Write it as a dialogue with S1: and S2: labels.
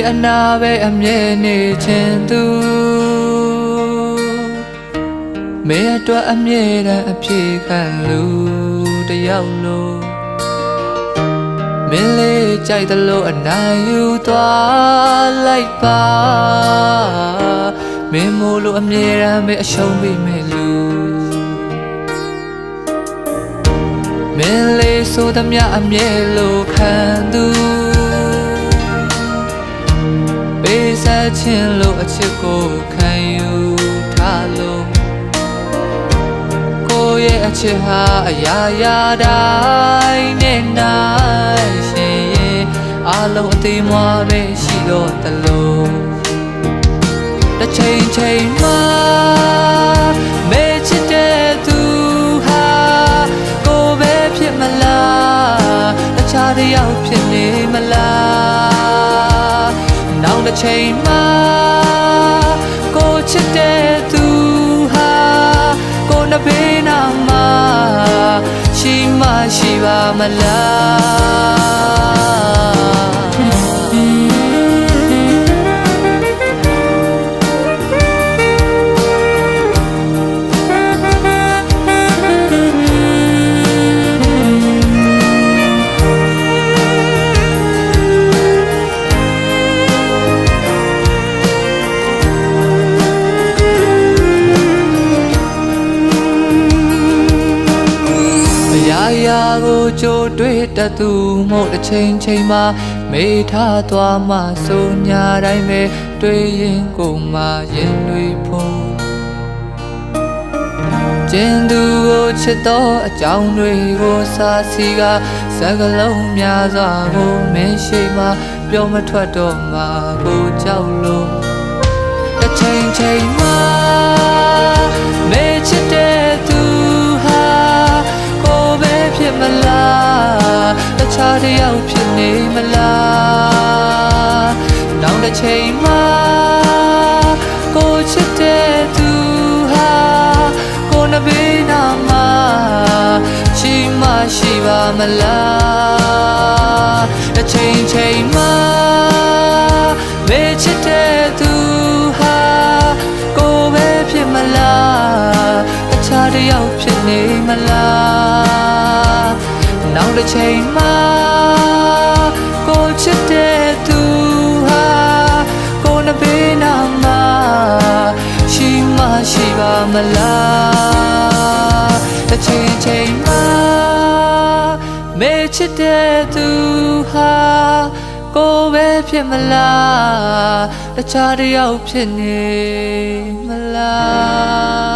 S1: အနာပဲအမြဲနေခြင်းသူမင်းအတွက်အမြဲတမ်းအပြေခံလူတယောက်လို့မင်းလေးကြိုက်တယ်လို့အနိုင်ယူသွားလိုက်ပါမင်းမို့လို့အမြဲတမ်းပဲအရှုံးပေးမယ်လူမင်းလေးဆိုသမျှအမြဲလို့ခံသူပေးစားခြင်းလို့အချစ်ကိုခံယူထားလို့ကိုယ့်ရဲ့အချစ်ဟာအရာရာတိုင်းနဲ့နိုင်ရှင်ရင်အလုံးအသေးမွားပဲရှိတော့တလို့တစ်ချိန်ချိန်မှာမေ့ချစ်တဲ့သူဟာကိုပဲဖြစ်မလားတခြားတစ်ယောက်ဖြစ်နေမလားနောက်တစ်ချိန်မှာကိုချစ်တဲ့သူဟာကိုနှဘေးနာမှာရှိမရှိပါမလားရာကိုကြိုတွေ့တတ်သူမို့တစ်ချိန်ချိန်မှာမေ့ထားသွားမှဆိုညာတိုင်းပဲတွေ့ရင်ကိုမှရင်တွေဖို့ကျင်သူကိုချစ်တော့အကြောင်းတွေကိုစာစီကစကားလုံးများစွာကိုမင်းရှိမှပြောမထွက်တော့မှကိုကြောက်လို့တစ်ချိန်ချိန်မှာမေ့ချစ်တဲ့သူဖြစ်မလားတခြားတစ်ယောက်ဖြစ်နေမလားနောက်တစ်ချိန်မှာကိုချစ်တဲ့သူဟာကိုနှဘေးနာမှာရှိမရှိပါမလားတစ်ချိန်ချိန်မှာမေ့ချစ်တဲ့သူဟာကိုပဲဖြစ်မလားတခြားတစ်ယောက်ဖြစ်နေမလားနောက်တစ်ချိန်မှာကိုချစ်တဲ့သူဟာကိုနှဘေးနာမှာရှိမရှိပါမလားတစ်ချိန်ချိန်မှာမေ့ချစ်တဲ့သူဟာကိုပဲဖြစ်မလားတခြားတစ်ယောက်ဖြစ်နေမလား